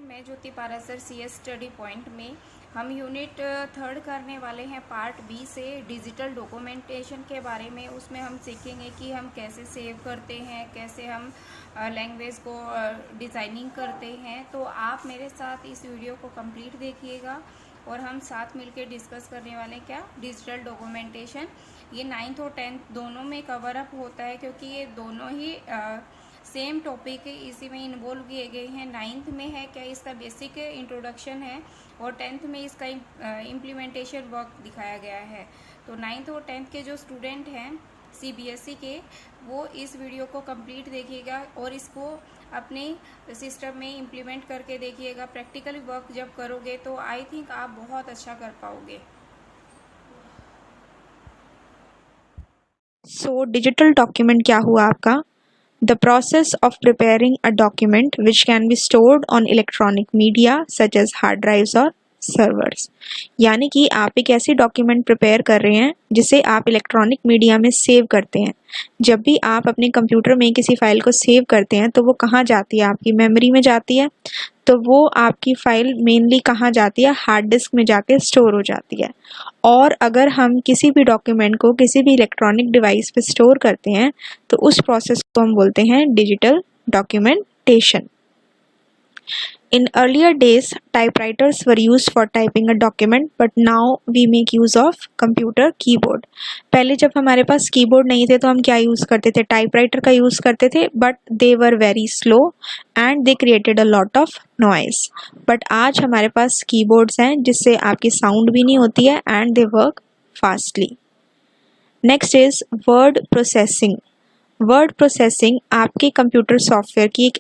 Student, मैं ज्योति Parashar CS study point में हम यूनिट 3 करने वाले हैं पार्ट बी से डिजिटल डॉक्यूमेंटेशन के बारे में। उसमें हम सीखेंगे कि हम कैसे सेव करते हैं, कैसे हम लैंग्वेज को डिज़ाइनिंग करते हैं। तो आप मेरे साथ इस वीडियो को कंप्लीट देखिएगा और हम साथ मिलकर डिस्कस करने वाले हैं क्या डिजिटल डॉक्यूमेंटेशन। ये 9th और 10th दोनों में कवर अप होता है क्योंकि ये दोनों ही सेम टॉपिक इसी में इन्वॉल्व किए गए हैं। 9th में है क्या इसका बेसिक इंट्रोडक्शन है और 10th में इसका इम्प्लीमेंटेशन वर्क दिखाया गया है। तो 9th और 10th के जो स्टूडेंट हैं CBSE के, वो इस वीडियो को कंप्लीट देखिएगा और इसको अपने सिस्टम में इम्प्लीमेंट करके देखिएगा। प्रैक्टिकल वर्क जब करोगे तो आई थिंक आप बहुत अच्छा कर पाओगे। सो डिजिटल डॉक्यूमेंट क्या हुआ आपका? The process of preparing a document which can be stored on electronic media such as hard drives or servers। यानी कि आप एक ऐसी डॉक्यूमेंट प्रिपेयर कर रहे हैं जिसे आप इलेक्ट्रॉनिक मीडिया में सेव करते हैं। जब भी आप अपने कंप्यूटर में किसी फाइल को सेव करते हैं तो वो कहाँ जाती है? आपकी मेमोरी में जाती है। तो वो आपकी फाइल मेनली कहाँ जाती है? हार्ड डिस्क में जाके स्टोर हो जाती है। और अगर हम किसी भी डॉक्यूमेंट को किसी भी इलेक्ट्रॉनिक डिवाइस पे स्टोर करते हैं तो उस प्रोसेस को हम बोलते हैं digital documentation. In earlier days, typewriters were used for typing a document, but now we make use of computer keyboard। पहले जब हमारे पास कीबोर्ड नहीं थे तो हम क्या यूज़ करते थे? टाइपराइटर का यूज़ करते थे, but they were very slow and they created a lot of noise. But आज हमारे पास कीबोर्ड्स हैं जिससे आपकी साउंड भी नहीं होती है and they work fastly. Next is word processing. Word processing आपके कंप्यूटर सॉफ्टवेयर की एक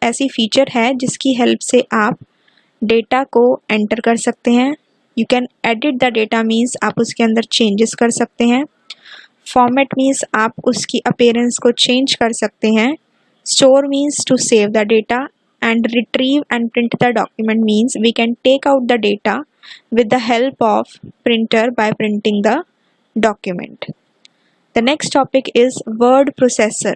ऐसी फीचर है जिसकी हेल्प से आप डेटा को एंटर कर सकते हैं। You can edit the data means आप उसके अंदर चेंजेस कर सकते हैं। फॉर्मेट मीन्स आप उसकी अपीयरेंस को चेंज कर सकते हैं। Store means to save the data and retrieve and print the document means we can take out the data with the help of printer by printing the document. The next topic is word processor.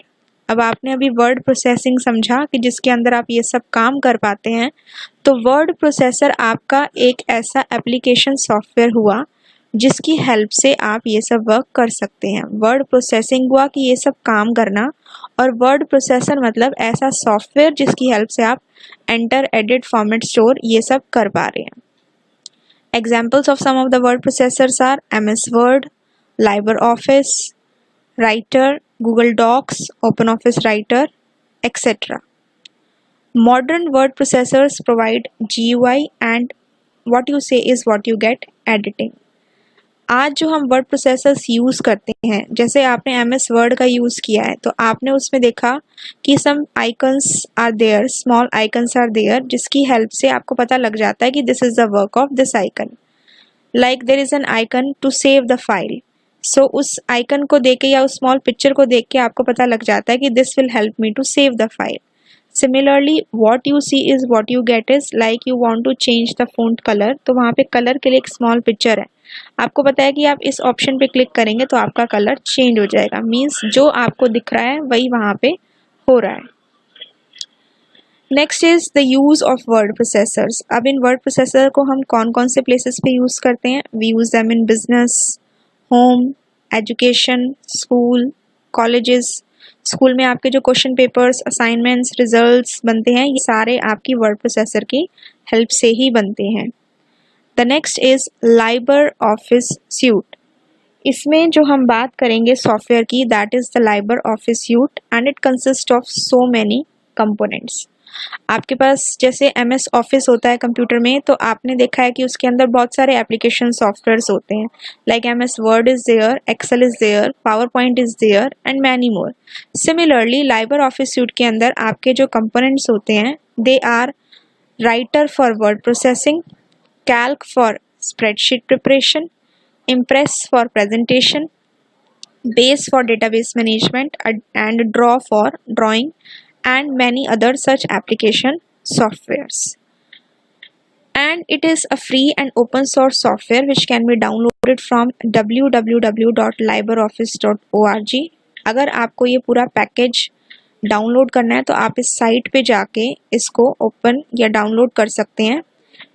अब आपने अभी word processing समझा कि जिसके अंदर आप ये सब काम कर पाते हैं, तो वर्ड प्रोसेसर आपका एक ऐसा एप्लीकेशन सॉफ्टवेयर हुआ जिसकी हेल्प से आप ये सब वर्क कर सकते हैं। वर्ड प्रोसेसिंग हुआ कि ये सब काम करना, और वर्ड प्रोसेसर मतलब ऐसा सॉफ्टवेयर जिसकी हेल्प से आप एंटर, एडिट, फॉर्मेट, स्टोर ये सब कर पा रहे हैं। Examples of some of the word processors are MS Word, LibreOffice Writer, Google Docs, OpenOffice Writer, etc. Modern word processors provide GUI and what you say is what you get editing। आज जो हम word processors use करते हैं, जैसे आपने MS Word का use किया है तो आपने उसमें देखा कि some icons are there, small icons are there, जिसकी हेल्प से आपको पता लग जाता है कि this is the work of this icon. Like there is an icon to save the file. So उस आइकन को देख के या उस स्मॉल पिक्चर को देख के आपको पता लग जाता है कि this will help me to save the file. Similarly what you see is what you get is like you want to change the font colour, तो वहाँ पे कलर के लिए एक स्मॉल पिक्चर है। आपको पता है कि आप इस ऑप्शन पे क्लिक करेंगे तो आपका कलर चेंज हो जाएगा। मीन्स जो आपको दिख रहा है वही वहाँ पे हो रहा है। Next is the use of word processors. अब इन वर्ड प्रोसेसर को हम कौन कौन से प्लेसेस पे यूज करते हैं? We use them in business, home, education, school, colleges. School में आपके जो क्वेश्चन पेपर्स, असाइनमेंट्स, रिजल्ट्स बनते हैं, ये सारे आपकी वर्ड प्रोसेसर की हेल्प से ही बनते हैं। The next is LibreOffice Suite। इसमें जो हम बात करेंगे सॉफ्टवेयर की, that is the LibreOffice Suite and it consist of so many components. आपके पास जैसे MS Office होता है कंप्यूटर में, तो आपने देखा है कि उसके अंदर बहुत सारे एप्लीकेशन सॉफ्टवेयर्स होते हैं। Like MS Word is there, Excel is there, PowerPoint is there and many more. Similarly LibreOffice Suite के अंदर आपके जो कंपोनेंट्स होते हैं, they are Writer for word processing, Calc for spreadsheet preparation, Impress for presentation, Base for database management and Draw for drawing and many other such application softwares। And it is a free and open source software which can be downloaded from www.libreoffice.org। अगर आपको ये पूरा package download करना है तो आप इस site पे जाके इसको ओपन या डाउनलोड कर सकते हैं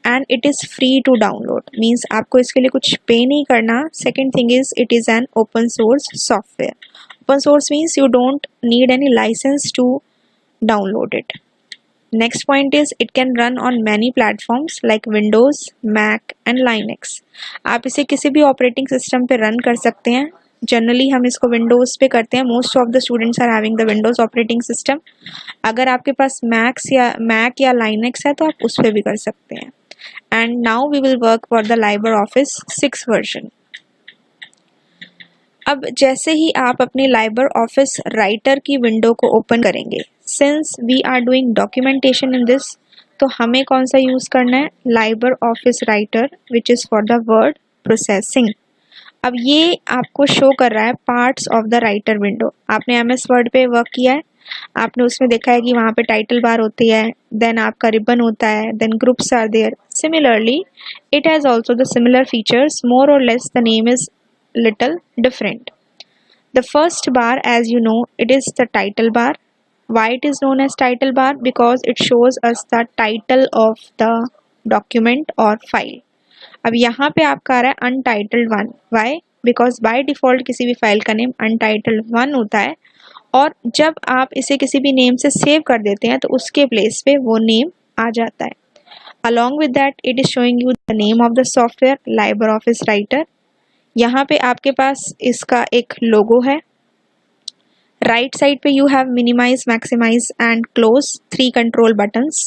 and it is free to download, means आपको इसके लिए कुछ पे नहीं करना. Second thing is it is an open source software. Open source means you don't need any licence to download it. Next point is it can run on many platforms like Windows, Mac and Linux. आप इसे किसी भी operating system पे run कर सकते हैं. Generally हम इसको विंडोज़ पे करते हैं. Most of the students are having the Windows operating system. अगर आपके पास मैक या लाइनक्स है तो आप उस पर भी कर सकते हैं. And now we will work for the LibreOffice 6 version. अब जैसे ही आप अपने LibreOffice राइटर की विंडो को ओपन करेंगे, since we are doing documentation in this, तो हमें कौन सा यूज़ करना है? LibreOffice Writer which is for the word processing. अब ये आपको शो कर रहा है parts of the Writer window. आपने MS वर्ड पे वर्क किया है, आपने उसमें देखा है कि वहाँ पे टाइटल बार होती है, देन आपका रिबन होता है, then groups are there. Similarly it has also the similar features, more or less the name is little different. The first bar, as you know, it is the title bar. Why it is known as title bar? Because it shows us the title of the document or file. अब यहाँ पे आपका आ रहा है untitled one. Why? Because by default किसी भी file का name untitled one होता है, और जब आप इसे किसी भी नेम से सेव कर देते हैं तो उसके प्लेस पे वो नेम आ जाता है. Along with that, it is showing you the name of the software, LibreOffice Writer. यहाँ पे आपके पास इसका एक लोगो है. राइट साइड पे you have minimise, maximise and close 3 control buttons.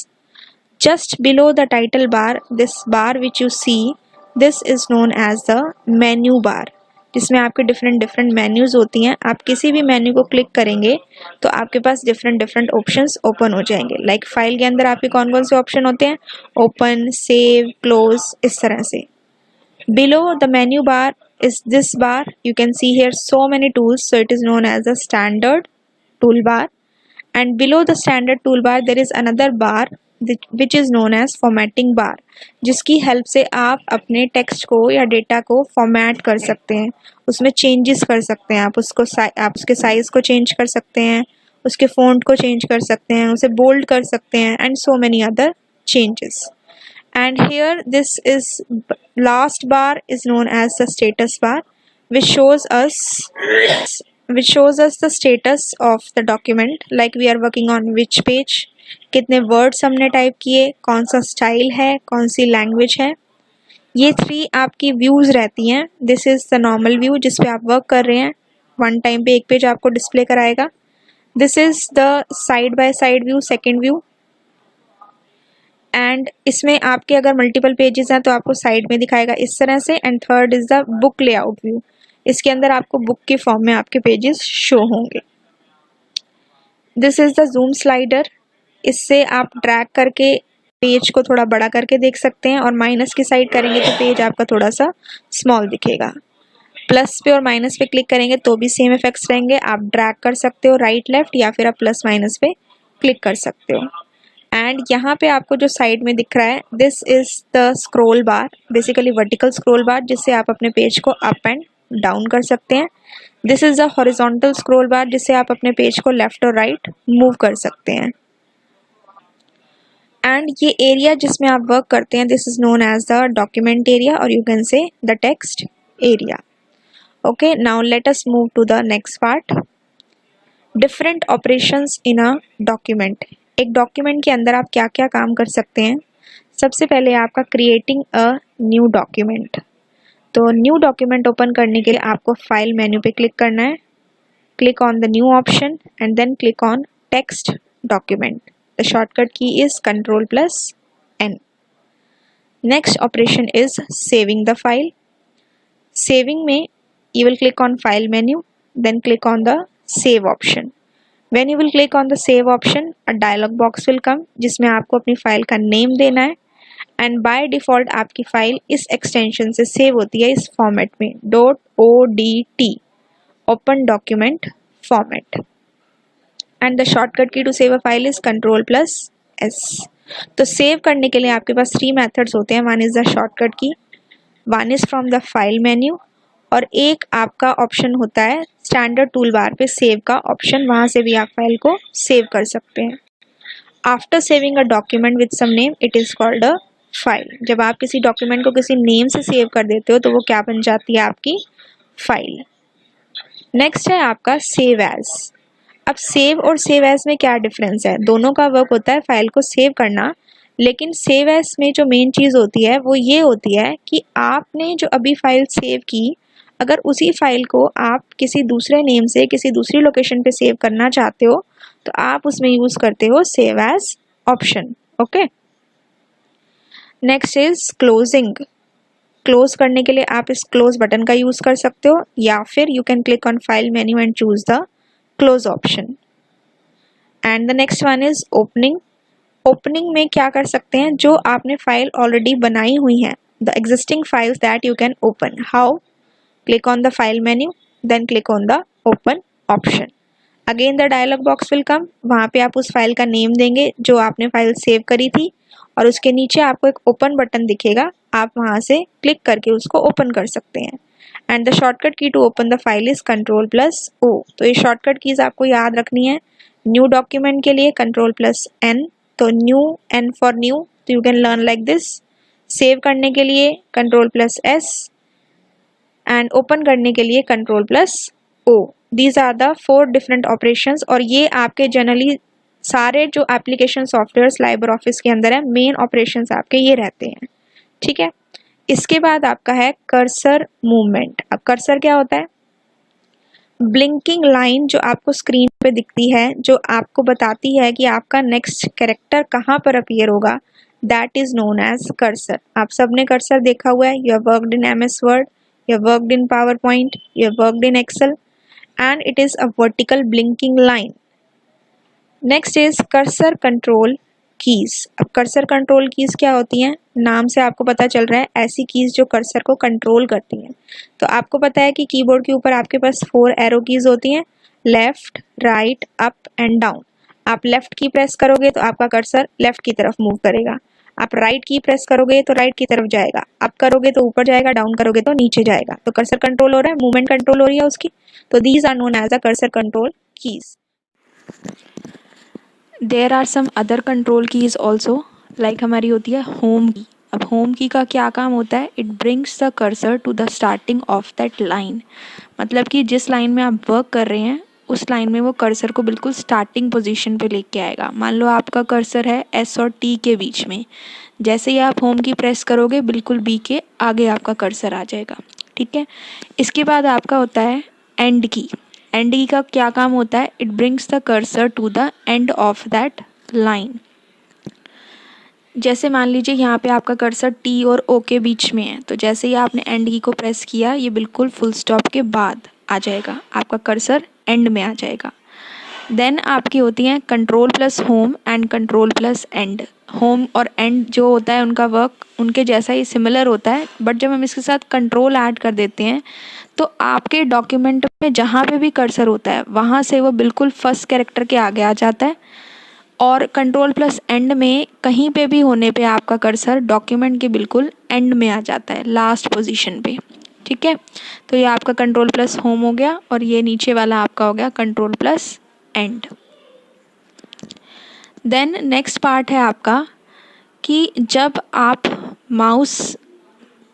Just below the title bar, this bar which you see, this is known as the menu bar, जिसमें आपके different menus होती हैं. आप किसी भी मेन्यू को क्लिक करेंगे तो आपके पास डिफरेंट ऑप्शंस ओपन हो जाएंगे. लाइक फाइल के अंदर आपके कौन कौन से ऑप्शन होते हैं? ओपन, सेव, क्लोज, इस तरह से. Below the menu bar is this bar. You can see here so many tools, so it is known as the standard toolbar. And below the standard toolbar there is another bar which is known as formatting bar, जिसकी help से आप अपने text को या data को format कर सकते हैं, उसमें चेंजेस कर सकते हैं. आप उसके साइज को चेंज कर सकते हैं, उसके फॉन्ट को चेंज कर सकते हैं, उसे बोल्ड कर सकते हैं, and so many other changes. And here this is last bar is known as the status bar, which shows us the status of the document, like we are working on which page, कितने words हमने type किए, कौन सा style है, कौन सी language है. ये 3 आपकी व्यूज रहती हैं. This is the normal view जिस पे आप वर्क कर रहे हैं. वन टाइम पे एक पेज आपको डिस्प्ले कराएगा. This is the side by side view, second view. And इसमें आपके अगर मल्टीपल पेजेस हैं तो आपको साइड में दिखाएगा इस तरह से. And third is the book layout view. इसके अंदर आपको बुक के फॉर्म में आपके पेजेस शो होंगे. This is the zoom slider. इससे आप ड्रैग करके पेज को थोड़ा बड़ा करके देख सकते हैं, और माइनस की साइड करेंगे तो पेज आपका थोड़ा सा स्मॉल दिखेगा. प्लस पे और माइनस पे क्लिक करेंगे तो भी सेम इफेक्ट्स रहेंगे. आप ड्रैग कर सकते हो राइट लेफ्ट, या फिर आप प्लस माइनस पे क्लिक कर सकते हो. एंड यहाँ पे आपको जो साइड में दिख रहा है, this is the scroll bar, basically vertical scroll बार, जिससे आप अपने पेज को अप एंड डाउन कर सकते हैं. This is the horizontal scroll बार, जिससे आप अपने पेज को लेफ्ट और राइट मूव कर सकते हैं. एंड ये एरिया जिसमें आप वर्क करते हैं, this is known as the document area, और you can say the text area. Okay, now let us move to the next part. Different operations in a document. एक डॉक्यूमेंट के अंदर आप क्या क्या काम कर सकते हैं. सबसे पहले आपका क्रिएटिंग अ न्यू डॉक्यूमेंट. तो न्यू डॉक्यूमेंट ओपन करने के लिए आपको फाइल मेन्यू पे क्लिक करना है. Click on the new option and then click on text document. The shortcut key is Ctrl+N. Next operation is saving the file. Saving में you will click on file menu, then click on the save option. When you will click on the save option, a dialog box will come जिसमें आपको अपनी file का name देना है. And by default आपकी file इस extension से save होती है इस फॉर्मेट में, .odt, open document format. And the shortcut key to save a file is Ctrl+S. तो सेव करने के लिए आपके पास 3 मेथड्स होते हैं. वन इज़ द शॉर्टकट की, one is from the file menu, और एक आपका ऑप्शन होता है स्टैंडर्ड टूल बार पे सेव का ऑप्शन, वहाँ से भी आप फाइल को सेव कर सकते हैं। After saving a document with some name it is called a file. जब आप किसी डॉक्यूमेंट को किसी नेम से सेव कर देते हो तो वो क्या बन जाती है, आपकी फाइल। नेक्स्ट है आपका सेव एज। अब सेव और सेव एज में क्या डिफरेंस है? दोनों का वर्क होता है फाइल को सेव करना, लेकिन सेव एज में जो मेन चीज़ होती है वो ये होती है कि आपने जो अभी फाइल सेव की, अगर उसी फाइल को आप किसी दूसरे नेम से किसी दूसरी लोकेशन पे सेव करना चाहते हो तो आप उसमें यूज़ करते हो save as option. Okay, next is closing. Close करने के लिए आप इस क्लोज बटन का यूज़ कर सकते हो, या फिर you can click on file menu and choose the close option. And the next one is opening. Opening में क्या कर सकते हैं, जो आपने फाइल ऑलरेडी बनाई हुई है, the existing files that you can open. How? Click on the file menu, then click on the open option. Again the dialog box will come, वहाँ पे आप उस फाइल का नेम देंगे जो आपने फाइल सेव करी थी, और उसके नीचे आपको एक ओपन बटन दिखेगा, आप वहाँ से क्लिक करके उसको ओपन कर सकते हैं। And the shortcut key to open the file is Ctrl+O। तो ये शॉर्टकट कीज आपको याद रखनी है। न्यू डॉक्यूमेंट के लिए Ctrl+N, तो न्यू, N फॉर न्यू, तो you can learn like this. Save करने के लिए Ctrl+S एंड ओपन करने के लिए Ctrl+O। These are the 4 different operations, और ये आपके जनरली सारे जो एप्लीकेशन सॉफ्टवेयर्स लाइबर ऑफिस के अंदर है, मेन ऑपरेशंस आपके ये रहते हैं। ठीक है, इसके बाद आपका है कर्सर मूवमेंट। अब कर्सर क्या होता है? ब्लिंकिंग लाइन जो आपको स्क्रीन पे दिखती है, जो आपको बताती है कि आपका नेक्स्ट कैरेक्टर कहाँ पर अपीयर होगा, that is known as cursor. आप सबने कर्सर देखा हुआ है, you have worked in MS Word, you have worked in PowerPoint, you have worked in Excel, and it is a vertical blinking line. Next is cursor control keys. अब cursor control keys क्या होती हैं? नाम से आपको पता चल रहा है, ऐसी कीज जो कर्सर को कंट्रोल करती हैं। तो आपको पता है कि कीबोर्ड के ऊपर आपके पास 4 एरो कीज होती हैं, left, right, up and down. आप लेफ्ट की प्रेस करोगे तो आपका कर्सर लेफ्ट की तरफ मूव करेगा, आप राइट की प्रेस करोगे तो राइट की तरफ जाएगा, अप करोगे तो ऊपर जाएगा, डाउन करोगे तो नीचे जाएगा। तो कर्सर कंट्रोल हो रहा है, मूवमेंट कंट्रोल हो रही है उसकी। तो these are known as a cursor control keys. There are some other control keys also, like हमारी होती है होम की। अब होम की का क्या काम होता है? It brings the cursor to the starting of that line. मतलब कि जिस लाइन में आप वर्क कर रहे हैं उस लाइन में वो कर्सर को बिल्कुल स्टार्टिंग पोजीशन पे लेके आएगा। मान लो आपका कर्सर है S और T के बीच में, जैसे ही आप होम की प्रेस करोगे बिल्कुल B के आगे आपका कर्सर आ जाएगा। ठीक है, इसके बाद आपका होता है एंड की। एंड की का क्या काम होता है? It brings the cursor to the end of that line. जैसे मान लीजिए यहाँ पे आपका कर्सर T और O के बीच में है, तो जैसे ही आपने एंड की को प्रेस किया ये बिल्कुल फुल स्टॉप के बाद आ जाएगा, आपका कर्सर एंड में आ जाएगा। देन आपकी होती हैं Ctrl+Home एंड Ctrl+End। होम और एंड जो होता है उनका वर्क उनके जैसा ही सिमिलर होता है, बट जब हम इसके साथ कंट्रोल ऐड कर देते हैं तो आपके डॉक्यूमेंट में जहाँ पे भी कर्सर होता है वहाँ से वो बिल्कुल फर्स्ट कैरेक्टर के आगे आ जाता है, और Ctrl+End में कहीं पे भी होने पे आपका कर्सर डॉक्यूमेंट के बिल्कुल एंड में आ जाता है, लास्ट पोजीशन पे। ठीक है, तो ये आपका Ctrl+Home हो गया, और ये नीचे वाला आपका हो गया Ctrl+End। देन नेक्स्ट पार्ट है आपका कि जब आप माउस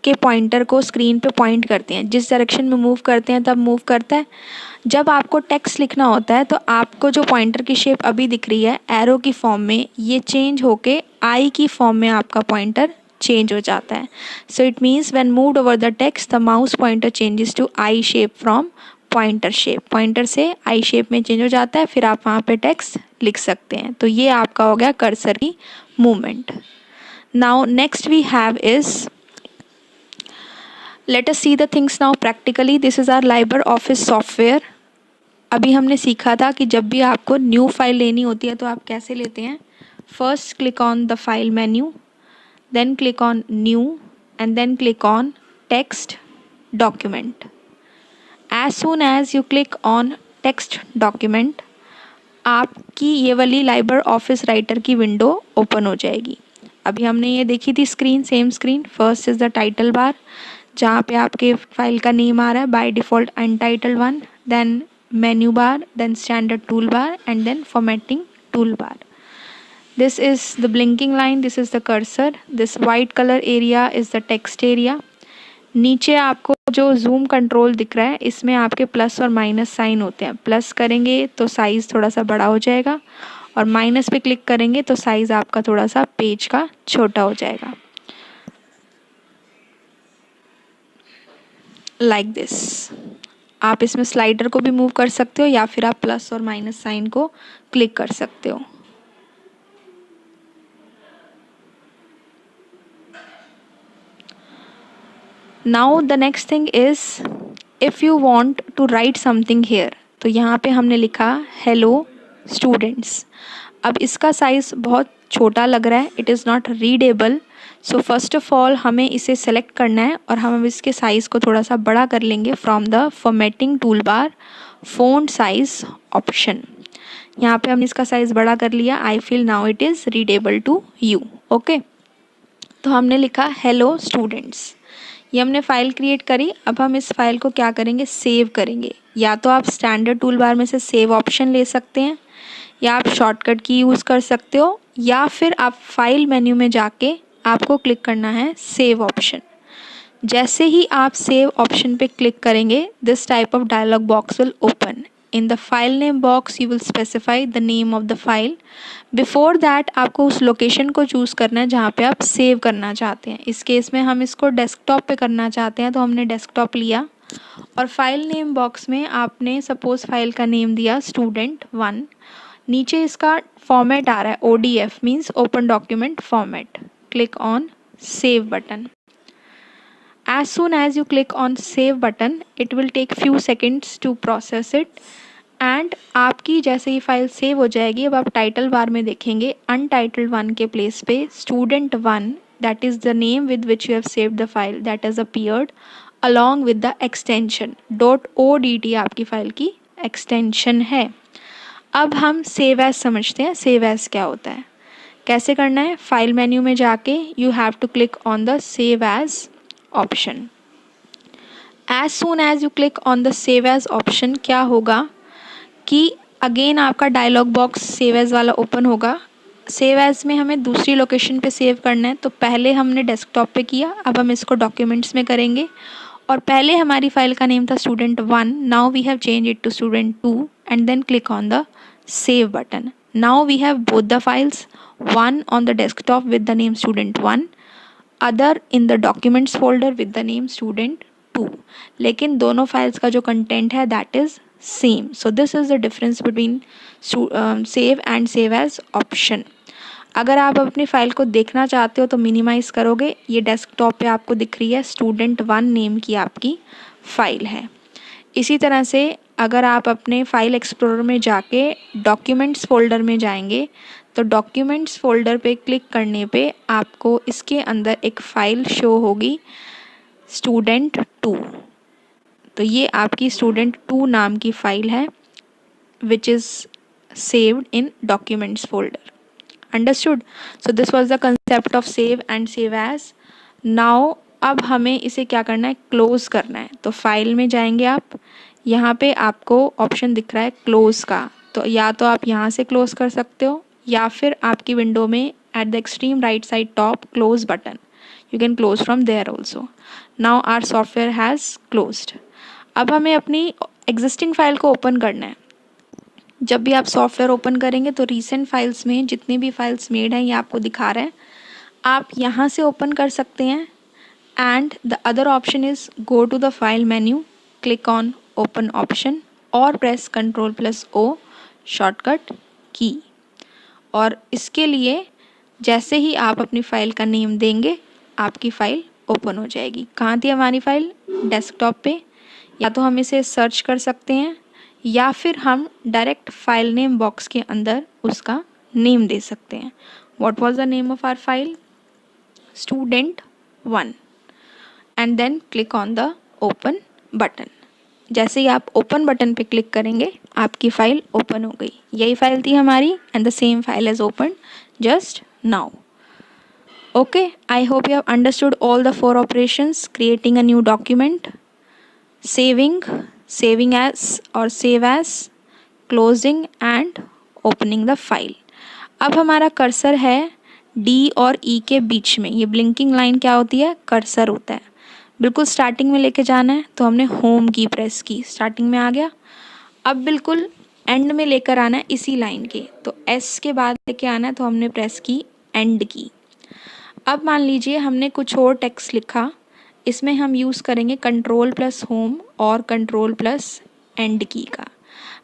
के पॉइंटर को स्क्रीन पे पॉइंट करते हैं, जिस डायरेक्शन में मूव करते हैं तब मूव करता है। जब आपको टेक्स्ट लिखना होता है तो आपको जो पॉइंटर की शेप अभी दिख रही है एरो की फॉर्म में, ये चेंज होके आई की फॉर्म में आपका पॉइंटर चेंज हो जाता है। So it means when moved over the text the mouse pointer changes to I shape from pointer shape. Pointer से आई शेप में चेंज हो जाता है, फिर आप वहाँ पे टेक्स्ट लिख सकते हैं। तो ये आपका हो गया कर्सर की movement. Now next we have is, let us see the things now practically. This is our LibreOffice software. अभी हमने सीखा था कि जब भी आपको न्यू फाइल लेनी होती है तो आप कैसे लेते हैं। First click on the file menu, then click on new and then click on text document. As soon as you click on text document आपकी ये वाली LibreOffice राइटर की विंडो ओपन हो जाएगी। अभी हमने ये देखी थी screen, same screen. First is the title bar. जहाँ पे आपके फाइल का नेम आ रहा है by default untitled one, then menu bar, then standard toolbar, and then formatting toolbar. This is the blinking line, this is the cursor, this white color area is the text area. नीचे आपको जो zoom control दिख रहा है इसमें आपके plus और minus sign होते हैं। प्लस करेंगे तो साइज़ थोड़ा सा बड़ा हो जाएगा और माइनस पे क्लिक करेंगे तो साइज़ आपका थोड़ा सा पेज का छोटा हो जाएगा, लाइक दिस। आप इसमें स्लाइडर को भी मूव कर सकते हो या फिर आप प्लस और माइनस साइन को क्लिक कर सकते हो। Now the next thing is if you want to write something here, तो यहाँ पे हमने लिखा हेलो स्टूडेंट्स। अब इसका साइज़ बहुत छोटा लग रहा है, it is not readable. So first of all हमें इसे सेलेक्ट करना है और हम इसके साइज़ को थोड़ा सा बड़ा कर लेंगे from the formatting toolbar font size option. यहाँ पे हमने इसका साइज़ बड़ा कर लिया। I feel now it is readable to you. Okay, तो हमने लिखा हेलो स्टूडेंट्स, ये हमने फ़ाइल क्रिएट करी। अब हम इस फाइल को क्या करेंगे, सेव करेंगे। या तो आप स्टैंडर्ड टूल बार में से सेव ऑप्शन ले सकते हैं, या आप शॉर्टकट की यूज़ कर सकते हो, या फिर आप फाइल मेन्यू में जाके आपको क्लिक करना है सेव ऑप्शन। जैसे ही आप सेव ऑप्शन पे क्लिक करेंगे this type of dialog box will open. In the file name box you will specify the name of the file. Before that आपको उस लोकेशन को चूज़ करना है जहाँ पे आप सेव करना चाहते हैं। इस केस में हम इसको डेस्कटॉप पे करना चाहते हैं तो हमने डेस्कटॉप लिया और फाइल नेम बॉक्स में आपने सपोज़ फाइल का नेम दिया student1। नीचे इसका फॉर्मेट आ रहा है ODF means open document format. Click on save button. As soon as you click on save button, it will take few seconds to process it and आपकी जैसे ही file save हो जाएगी, अब आप टाइटल बार में देखेंगे अनटाइटल्ड वन के place पे student1 that is the name with which you have saved the file that has appeared along with the extension .odt आपकी फाइल की एक्सटेंशन है। अब हम सेव एज समझते हैं। सेव एज क्या होता है, कैसे करना है, फाइल मेन्यू में जाके you have to click on the save as option. As soon as you click on the save as option क्या होगा कि अगेन आपका डायलॉग बॉक्स सेव एज वाला ओपन होगा। सेव एज में हमें दूसरी लोकेशन पे सेव करना है, तो पहले हमने डेस्कटॉप पे किया, अब हम इसको डॉक्यूमेंट्स में करेंगे। और पहले हमारी फाइल का नेम था student1, now we have change it to student2 and then click on the save button. Now we have both the files, one on the desktop with the name student1, other in the documents folder with the name student2. लेकिन दोनों files का जो content है that is same. So this is the difference between save and save as option. अगर आप अपनी file को देखना चाहते हो तो मिनिमाइज़ करोगे, ये डेस्कटॉप पे आपको दिख रही है student1 नेम की आपकी फ़ाइल है। इसी तरह से अगर आप अपने फाइल एक्सप्लोरर में जाके डॉक्यूमेंट्स फोल्डर में जाएंगे तो डॉक्यूमेंट्स फोल्डर पे क्लिक करने पे आपको इसके अंदर एक फ़ाइल शो होगी student2। तो ये आपकी student2 नाम की फ़ाइल है which is saved in documents folder. Understood? So this was the concept of save and save as. Now अब हमें इसे क्या करना है, क्लोज़ करना है। तो फाइल में जाएंगे आप, यहाँ पे आपको ऑप्शन दिख रहा है क्लोज़ का, तो या तो आप यहाँ से क्लोज़ कर सकते हो या फिर आपकी विंडो में at the extreme right side top close button, you can close from there also. Now our software has closed. अब हमें अपनी एग्जिस्टिंग फाइल को ओपन करना है। जब भी आप सॉफ्टवेयर ओपन करेंगे तो रीसेंट फाइल्स में जितनी भी फाइल्स मेड हैं ये आपको दिखा रहा है, आप यहाँ से ओपन कर सकते हैं। And the other option is go to the file menu, click on open option और प्रेस Ctrl+O शॉर्टकट की। और इसके लिए जैसे ही आप अपनी फ़ाइल का नेम देंगे आपकी फ़ाइल ओपन हो जाएगी। कहाँ थी हमारी फ़ाइल, डेस्कटॉप पे। या तो हम इसे सर्च कर सकते हैं या फिर हम डायरेक्ट फाइल नेम बॉक्स के अंदर उसका नेम दे सकते हैं। What was the name of our file, student1 and then click on the open button. जैसे ही आप ओपन बटन पे क्लिक करेंगे आपकी फ़ाइल ओपन हो गई। यही फाइल थी हमारी and the same file is open just now. Okay, I hope you have understood all the 4 operations: creating a new document, saving, saving as or save as, closing and opening the file. अब हमारा cursor है D और E के बीच में. ये blinking line क्या होती है? कर्सर होता है. बिल्कुल स्टार्टिंग में लेके जाना है तो हमने होम की प्रेस की, स्टार्टिंग में आ गया. अब बिल्कुल एंड में लेकर आना है इसी लाइन के, तो S के बाद लेके आना है तो हमने प्रेस की एंड की. अब मान लीजिए हमने कुछ और टेक्स्ट लिखा, इसमें हम यूज़ करेंगे कंट्रोल प्लस होम और कंट्रोल प्लस एंड की का.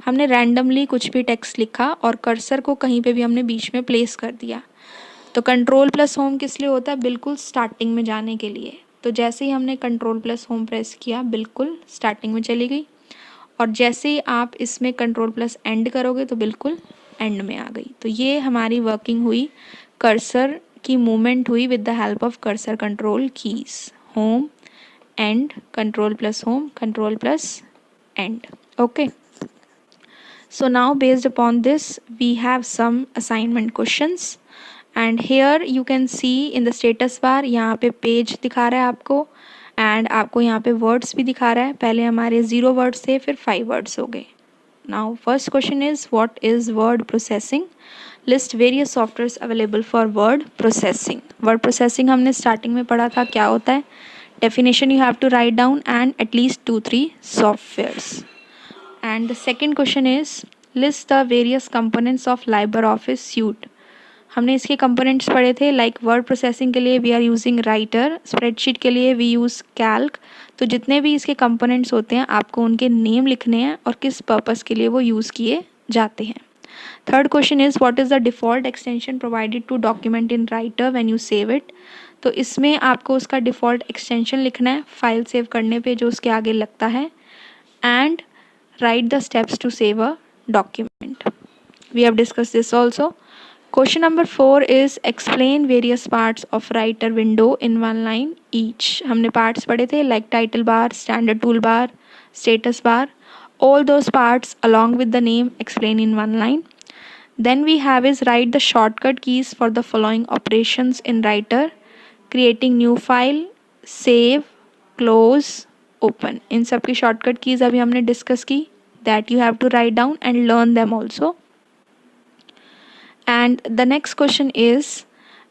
हमने रैंडमली कुछ भी टेक्स्ट लिखा और कर्सर को कहीं पे भी हमने बीच में प्लेस कर दिया. तो कंट्रोल प्लस होम किस लिए होता है? बिल्कुल स्टार्टिंग में जाने के लिए. तो जैसे ही हमने कंट्रोल प्लस होम प्रेस किया, बिल्कुल स्टार्टिंग में चली गई. और जैसे ही आप इसमें कंट्रोल प्लस एंड करोगे तो बिल्कुल एंड में आ गई. तो ये हमारी वर्किंग हुई, कर्सर की मूवमेंट हुई with the help of cursor control keys. Home, and, control plus home, control plus and. Okay, so now based upon this we have some assignment questions and here you can see in the status bar यहाँ पे page दिखा रहा है आपको and आपको यहाँ पे words भी दिखा रहा है. पहले हमारे 0 वर्ड्स थे, फिर 5 वर्ड्स हो गए. Now first question is what is word processing? List various softwares available for word processing. Word processing हमने स्टार्टिंग में पढ़ा था क्या होता है. Definition you have to write down and at least 2-3 softwares. And the second question is list the various components of LibreOffice suite. हमने इसके components पढ़े थे. लाइक वर्ड प्रोसेसिंग के लिए we are using Writer, spreadsheet के लिए वी यूज़ कैल्क. तो जितने भी इसके कंपोनेंट्स होते हैं आपको उनके नेम लिखने हैं और किस पर्पस के लिए वो यूज़ किए जाते हैं. Third question is what is the default extension provided to document in Writer when you save it. तो इसमें आपको उसका डिफ़ॉल्ट एक्सटेंशन लिखना है फाइल सेव करने पे जो उसके आगे लगता है. And write the steps to save a document. We have discussed this also. Question number 4 is explain various parts of writer window in one line each. हमने parts पढ़े थे like title bar, standard toolbar, status bar. All those parts along with the name explain in one line. Then we have is write the shortcut keys for the following operations in writer: creating new file, save, close, open. इन सब की shortcut keys अभी हमने discuss की. That you have to write down and learn them also. And the next question is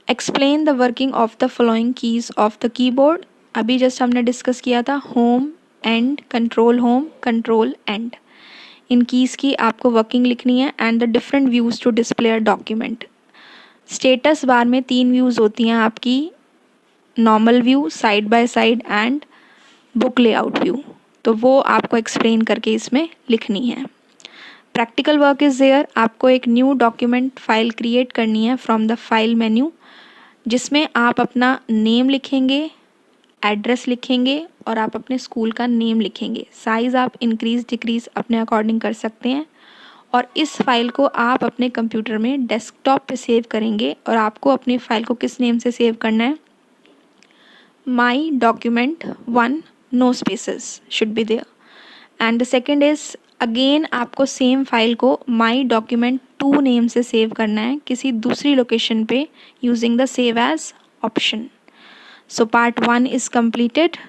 explain the working of the following keys of the keyboard. अभी just हमने discuss किया था home, end, control end. इन keys की आपको working लिखनी है and the different views to display a document. Status bar में 3 views होती हैं आपकी, normal view, side by side and book layout view. तो वो आपको एक्सप्लेन करके इसमें लिखनी है. Practical work is there. आपको एक न्यू डॉक्यूमेंट फाइल क्रिएट करनी है फ्रॉम द फाइल मेन्यू, जिसमें आप अपना नेम लिखेंगे, एड्रेस लिखेंगे और आप अपने स्कूल का नेम लिखेंगे. साइज़ आप इंक्रीज डिक्रीज अपने अकॉर्डिंग कर सकते हैं. और इस फाइल को आप अपने कंप्यूटर में डेस्कटॉप पे सेव करेंगे. और आपको अपनी फाइल को किस नेम से सेव करना है? माई document 1, no spaces should be there. And the second is again आपको सेम फाइल को my document 2 नेम से सेव करना है किसी दूसरी लोकेशन पे using the save as option. So part 1 is completed.